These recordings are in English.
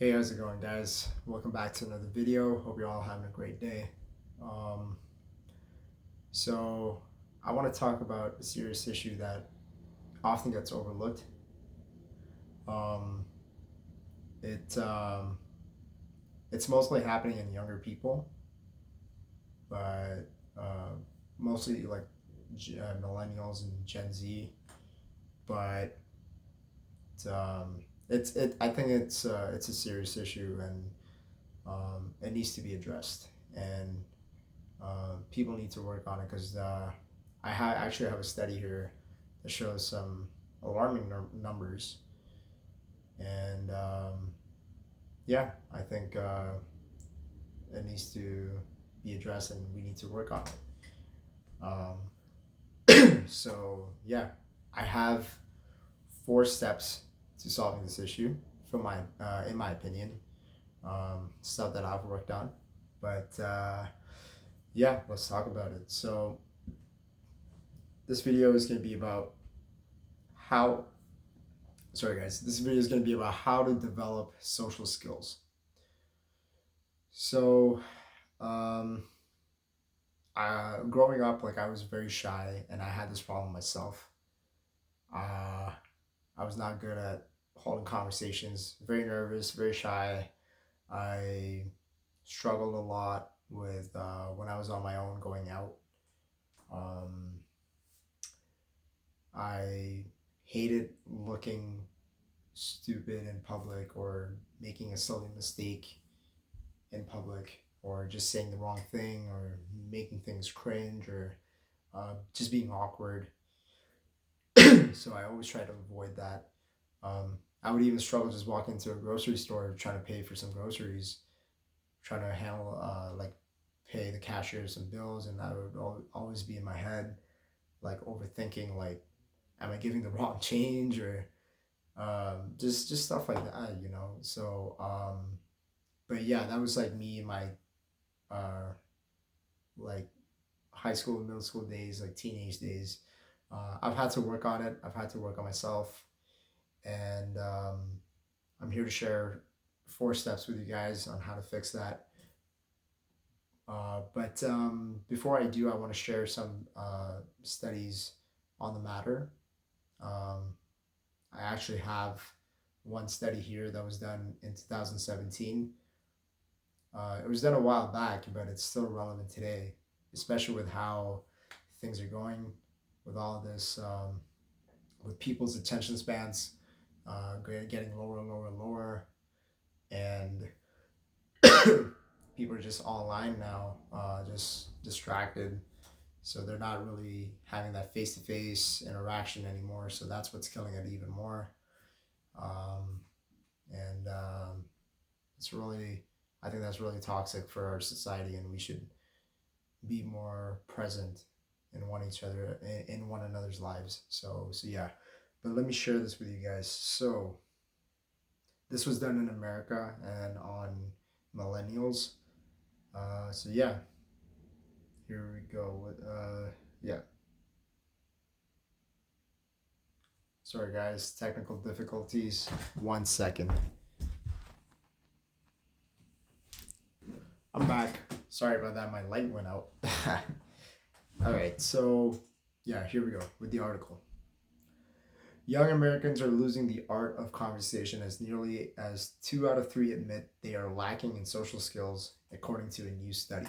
Hey, how's it going, guys? Welcome back to another video. Hope you're all having a great day. Um, so, I want to talk about a serious issue that often gets overlooked. Um, it it's mostly happening in younger people, but mostly like millennials and Gen Z. But I think it's a serious issue, and it needs to be addressed. And people need to work on it because actually have a study here that shows some alarming numbers, and yeah, I think it needs to be addressed, and we need to work on it. So yeah, I have 4 steps to solving this issue, from my in my opinion, stuff that I've worked on, but yeah, let's talk about it. So this video is going to be about how sorry guys, this video is going to be about how to develop social skills. So um growing up, like, I was very shy, and I had this problem myself. uh I was not good at holding conversations, very nervous, very shy. I struggled a lot with when I was on my own going out. um I hated looking stupid in public, or making a silly mistake in public, or just saying the wrong thing, or making things cringe, or just being awkward. So I always try to avoid that. I would even struggle just walking into a grocery store trying to pay for some groceries, trying to handle like pay the cashier some bills, and I would always be in my head, like, overthinking, like, am I giving the wrong change, or just stuff like that. So but yeah, that was like me in my uh like high school and middle school days, like teenage days. I've had to work on it. I've had to work on myself, and I'm here to share 4 steps with you guys on how to fix that. But before I do, I want to share some studies on the matter. Um, I actually have one study here that was done in 2017. It was done a while back, but it's still relevant today, especially with how things are going with all of this, with people's attention spans getting lower and lower and lower, and people are just online now, just distracted. So they're not really having that face to face interaction anymore. So that's what's killing it even more. Um, and it's really, I think that's really toxic for our society, and we should be more present in one another's lives. So yeah. But let me share this with you guys. So this was done in America and on millennials. So yeah, here we go. Yeah. Sorry guys, technical difficulties. 1 second. I'm back. Sorry about that. My light went out. All right. So yeah, here we go with the article. Young Americans are losing the art of conversation, as nearly as 2 out of 3 admit they are lacking in social skills, according to a new study.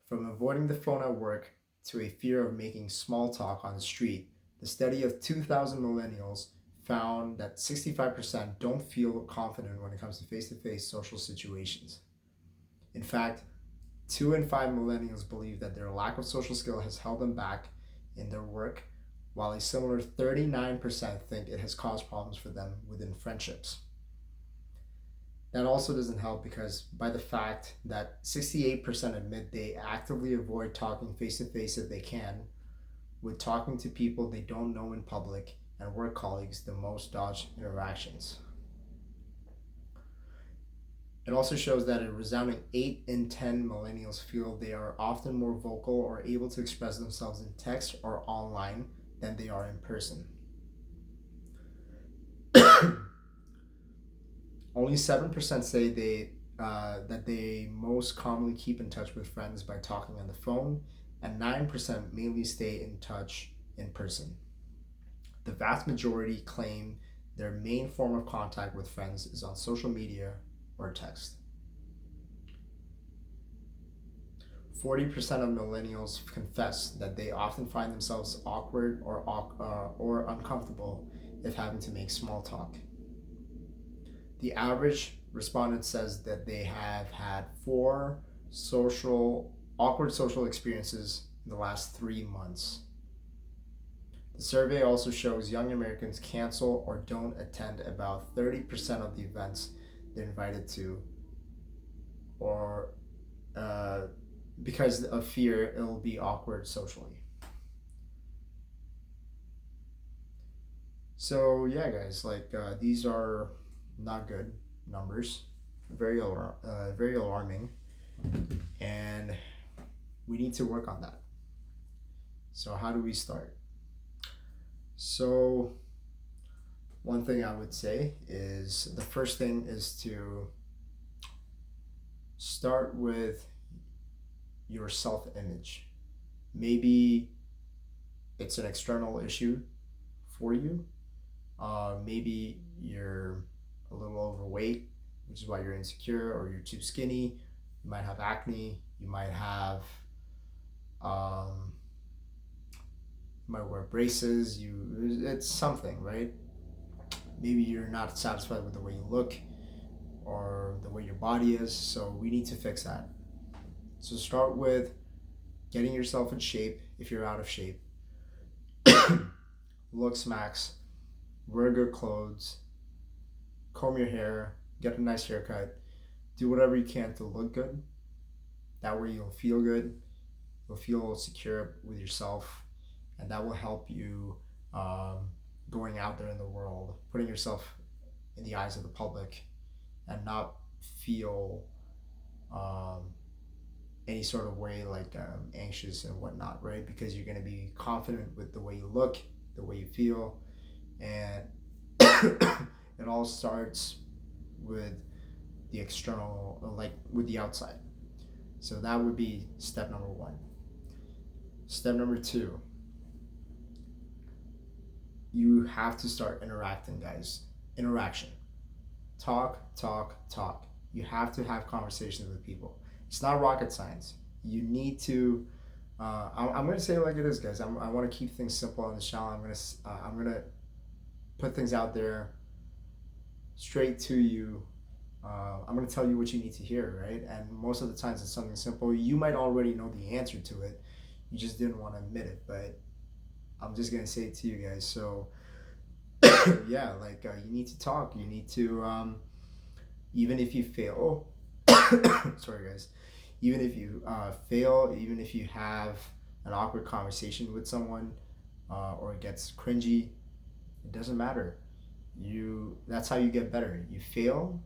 From avoiding the phone at work to a fear of making small talk on the street, the study of 2,000 millennials found that 65% don't feel confident when it comes to face social situations. In fact, 2 in 5 millennials believe that their lack of social skill has held them back in their work, while a similar 39% think it has caused problems for them within friendships. That also doesn't help, because by the fact that 68% admit they actively avoid talking face to face if they can, with talking to people they don't know in public and work colleagues the most dodge interactions. It also shows that a resounding 8 in 10 millennials feel they are often more vocal or able to express themselves in text or online than they are in person. Only 7% say that they most commonly keep in touch with friends by talking on the phone, and 9% mainly stay in touch in person. The vast majority claim their main form of contact with friends is on social media or text. 40% of millennials confess that they often find themselves awkward or uncomfortable if having to make small talk. The average respondent says that they have had four awkward social experiences in the last 3 months. The survey also shows young Americans cancel or don't attend about 30% of the events they're invited to, or because of fear it'll be awkward socially. So yeah, guys, these are not good numbers, very alarming, and we need to work on that. So how do we start? So one thing I would say is the first thing is to start with your self-image. Maybe it's an external issue for you. Maybe you're a little overweight, which is why you're insecure, or you're too skinny. You might have acne. You might have you might wear braces. It's something, right? Maybe you're not satisfied with the way you look or the way your body is. So we need to fix that. So start with getting yourself in shape if you're out of shape. Look smacks, wear good clothes, comb your hair, get a nice haircut, do whatever you can to look good. That way you'll feel good, you'll feel secure with yourself, and that will help you going out there in the world, putting yourself in the eyes of the public, and not feel any sort of way anxious and whatnot, right? Because you're going to be confident with the way you look, the way you feel, and it all starts with the external, with the outside. So that would be step number one. Step number two, you have to start interacting, guys. Interaction. Talk. You have to have conversations with people. It's not rocket science. You need to. I'm gonna say it like it is, guys. I want to keep things simple on the channel. I'm gonna put things out there straight to you. I'm gonna tell you what you need to hear, right? And most of the times it's something simple. You might already know the answer to it. You just didn't want to admit it, but I'm just gonna say it to you guys. So yeah, you need to talk. You need to even if you fail. Sorry, guys. Even if you fail, even if you have an awkward conversation with someone, or it gets cringy, it doesn't matter. That's how you get better. You fail,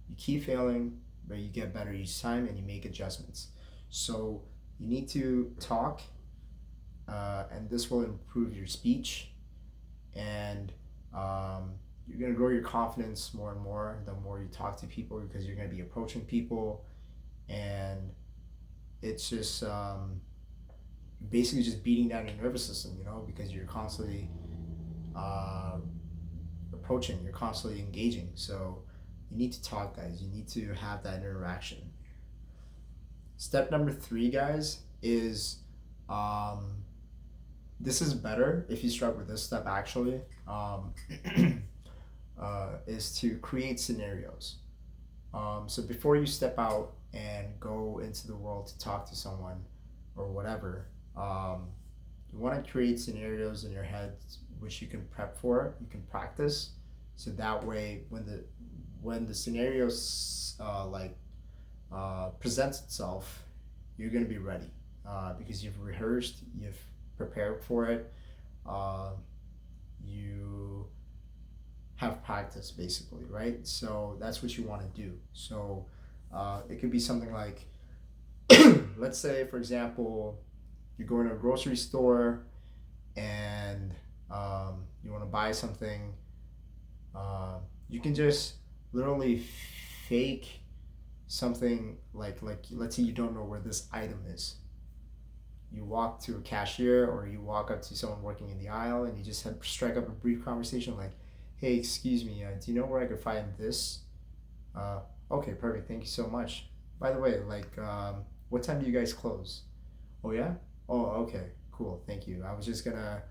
you keep failing, but you get better each time and you make adjustments. So you need to talk, and this will improve your speech, and you're going to grow your confidence more and more the more you talk to people, because you're going to be approaching people, and it's just basically just beating down your nervous system, because you're constantly approaching, you're constantly engaging. So you need to talk, guys. You need to have that interaction. Step number 3, guys, is this is better if you start with this step, actually. Is to create scenarios. So before you step out and go into the world to talk to someone or whatever, you want to create scenarios in your head which you can prep for, you can practice, so that way when the scenario presents itself, you're going to be ready, because you've rehearsed, you've prepared for it, you have practice, basically, right? So that's what you want to do. So it could be something like, let's say, for example, you're going to a grocery store and you want to buy something. You can just literally fake something like let's say you don't know where this item is. You walk to a cashier or you walk up to someone working in the aisle and you just strike up a brief conversation like, hey, excuse me, do you know where I could find this? uh, okay, perfect, thank you so much. By the way, like, what time do you guys close? Oh yeah. Oh, okay, cool, thank you. I was just gonna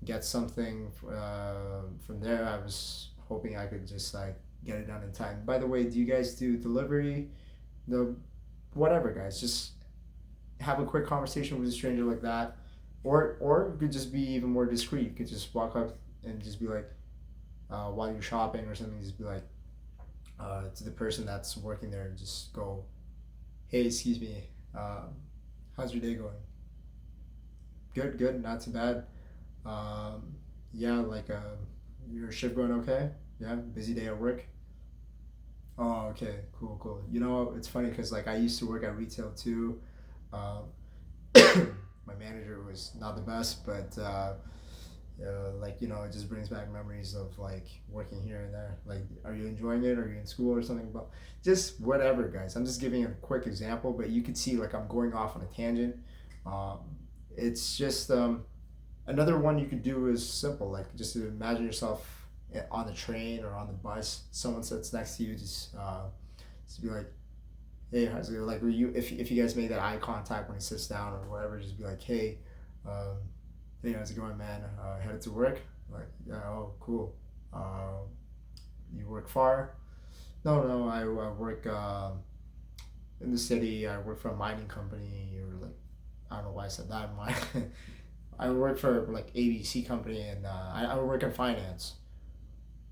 get something from there. I was hoping I could just like get it done in time. By the way, do you guys do delivery? The whatever, guys. Just have a quick conversation with a stranger like that, or you could just be even more discreet. You could just walk up and just be like, while you're shopping or something, just be like, to the person that's working there, and just go, hey, excuse me, how's your day going? Good, good, not too bad. Um, yeah, like, your shift going okay? Yeah, busy day at work. Oh, okay, cool, cool. You know, it's funny because like I used to work at retail too. Um, my manager was not the best, but like it just brings back memories of like working here and there. Like, are you enjoying it? Are you in school or something? But just whatever, guys. I'm just giving a quick example, but you could see like I'm going off on a tangent. Um, it's just another one you could do is simple, like just to imagine yourself on the train or on the bus. Someone sits next to you, just be like, hey, how's it? Like, you if you guys make that eye contact when he sits down or whatever, just be like, hey, um, hey, how's it going, man? Headed to work? Like, yeah, oh, cool. Um, you work far? No, no, I work in the city. I work for a mining company, or like, I don't know why I said that. I work for like ABC company, and I work in finance.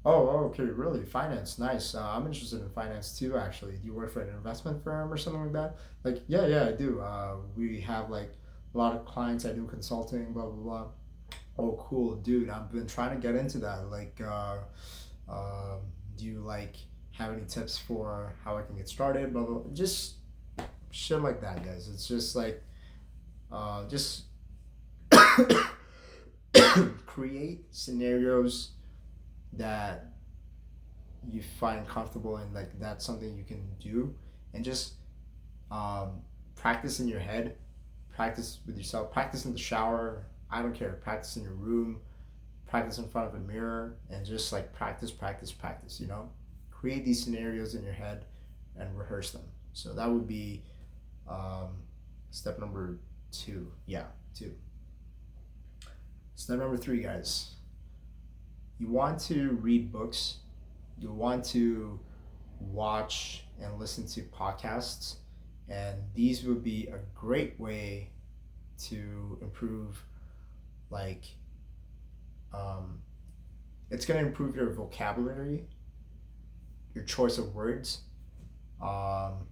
Oh, oh, okay, really? Finance, nice. I'm interested in finance too, actually. Do you work for an investment firm or something like that? Like, yeah, yeah, I do. We have like a lot of clients. I do consulting, blah, blah, blah. Oh, cool, dude. I've been trying to get into that. Like, um, do you like have any tips for how I can get started? Blah, blah, blah. Just shit like that, guys. It's just like, just create scenarios that you find comfortable and like that's something you can do, and just um, practice in your head, practice with yourself, practice in the shower, I don't care, practice in your room, practice in front of a mirror, and just like practice, practice, practice, create these scenarios in your head and rehearse them. So that would be um, step number two. Yeah, two. Step number three, guys, you want to read books, you want to watch and listen to podcasts, and these would be a great way to improve, like, um, it's going to improve your vocabulary, your choice of words, um,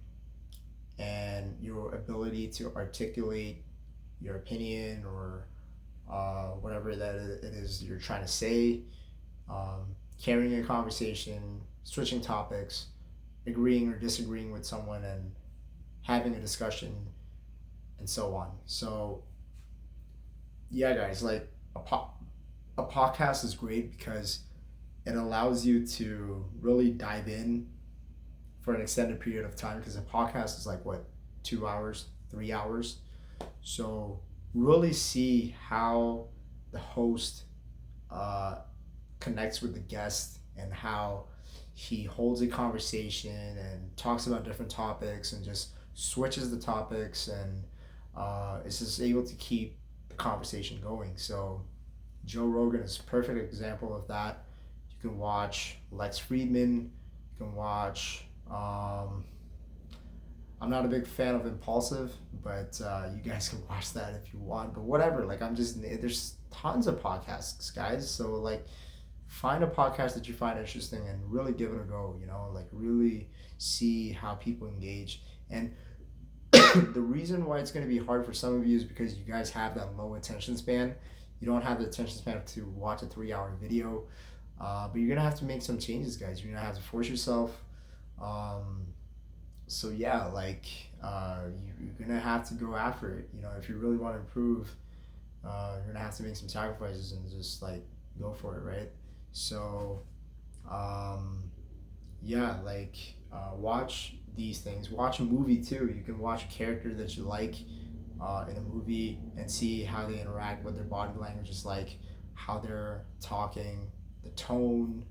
and your ability to articulate your opinion, or whatever that it is you're trying to say, carrying a conversation, switching topics, agreeing or disagreeing with someone, and having a discussion, and so on. So, yeah, guys, like a podcast is great because it allows you to really dive in for an extended period of time, because a podcast is like what, 2 hours, 3 hours. So really see how the host uh, connects with the guest, and how he holds a conversation and talks about different topics and just switches the topics, and is just able to keep the conversation going. So Joe Rogan is a perfect example of that. You can watch Lex Friedman. You can watch. I'm not a big fan of Impulsive, but you guys can watch that if you want. But whatever. Like, there's tons of podcasts, guys. So like, find a podcast that you find interesting and really give it a go. Like, really see how people engage. And the reason why it's going to be hard for some of you is because you guys have that low attention span. You don't have the attention span to watch a 3 hour video. But you're going to have to make some changes, guys. You're going to have to force yourself. Um, so yeah, like, you're going to have to go after it. If you really want to improve, you're going to have to make some sacrifices and just like go for it, right? So, um, yeah, like watch these things. Watch a movie too. You can watch a character that you like in a movie and see how they interact, what their body language is like, how they're talking, the tone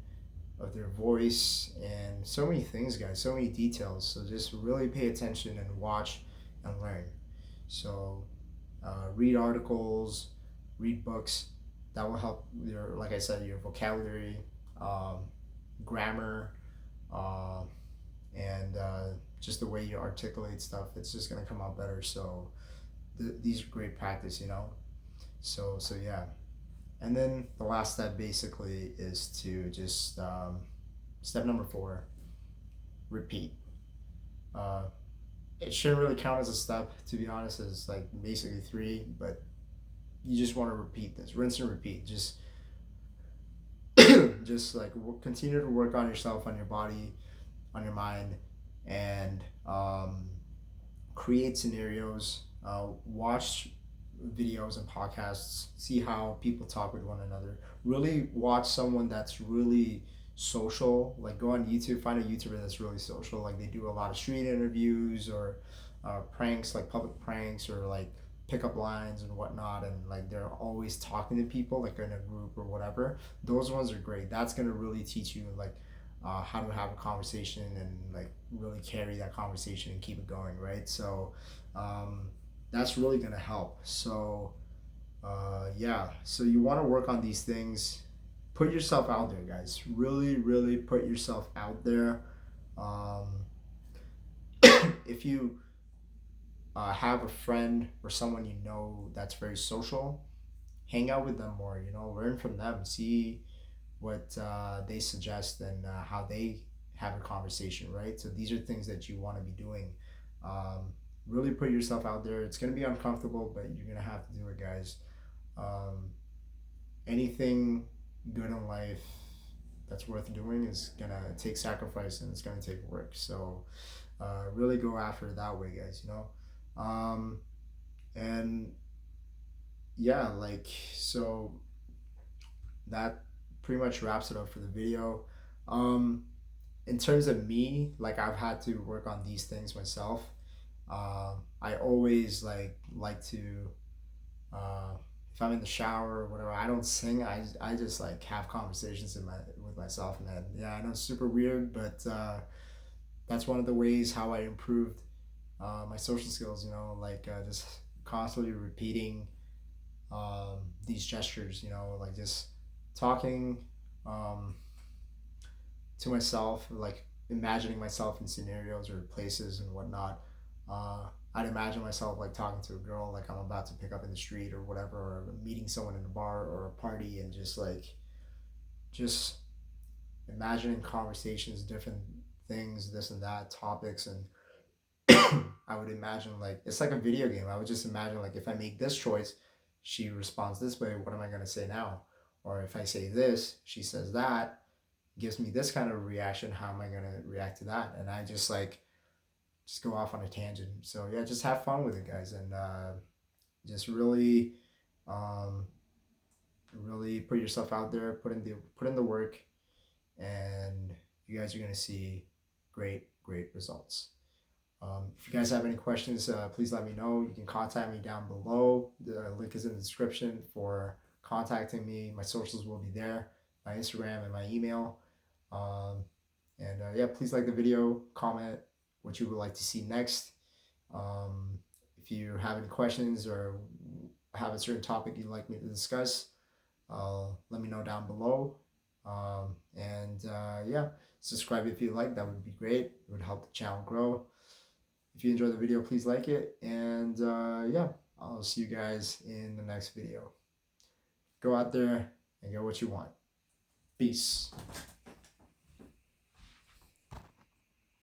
of their voice, and so many things, guys, so many details. So just really pay attention and watch and learn. So read articles, read books. That will help your, like I said, your vocabulary, um, grammar, uh, and just the way you articulate stuff. It's just gonna come out better. So these are great practice, you know. So yeah. And then the last step basically is to just step number 4, repeat. Uh, it shouldn't really count as a step, to be honest. It's like basically 3, but you just want to repeat this, rinse and repeat. Just like continue to work on yourself, on your body, on your mind, and create scenarios. Watch videos and podcasts. See how people talk with one another. Really watch someone that's really social. Like go on YouTube, find a YouTuber that's really social. Like they do a lot of street interviews or pranks, like public pranks or like pickup lines and whatnot, and like they're always talking to people like in a group or whatever. Those ones are great. That's gonna really teach you like how to have a conversation and like really carry that conversation and keep it going, right? So um, that's really gonna help. So yeah, so you want to work on these things. Put yourself out there, guys. Really, really put yourself out there. Um, if you have a friend or someone you know that's very social, hang out with them more. You know, learn from them. See what they suggest and how they have a conversation, right? So these are things that you want to be doing. Um, really put yourself out there. It's going to be uncomfortable, but you're going to have to do it, guys. Um, anything good in life that's worth doing is going to take sacrifice and it's going to take work. So really go after it that way, guys, you know? Um, and yeah, like, so that pretty much wraps it up for the video. Um, in terms of me, like I've had to work on these things myself. I always like to uh, if I'm in the shower or whatever, I don't sing. I just like have conversations in my with myself, man. Yeah, I know it's super weird, but that's one of the ways how I improved my social skills. You know, like just constantly repeating these gestures. You know, like just talking um, to myself, like imagining myself in scenarios or places and whatnot. I'd imagine myself like talking to a girl like I'm about to pick up in the street or whatever, or meeting someone in a bar or a party, and just imagining conversations, different things, this and that, topics, and I would imagine like it's like a video game. I would just imagine like if I make this choice, she responds this way. What am I gonna say now? Or if I say this, she says that, gives me this kind of reaction. How am I gonna react to that? And I just go off on a tangent. So yeah, just have fun with it, guys, and just really, um, really put yourself out there. Put in the work, and you guys are gonna see great results. If you guys have any questions, please let me know. You can contact me down below. The link is in the description for contacting me. My socials will be there, my Instagram and my email. Um, and yeah, please like the video, comment what you would like to see next. Um, if you have any questions or have a certain topic you'd like me to discuss, let me know down below. And yeah, subscribe if you like. That would be great. It would help the channel grow. If you enjoyed the video, please like it. And yeah, I'll see you guys in the next video. Go out there and get what you want. Peace.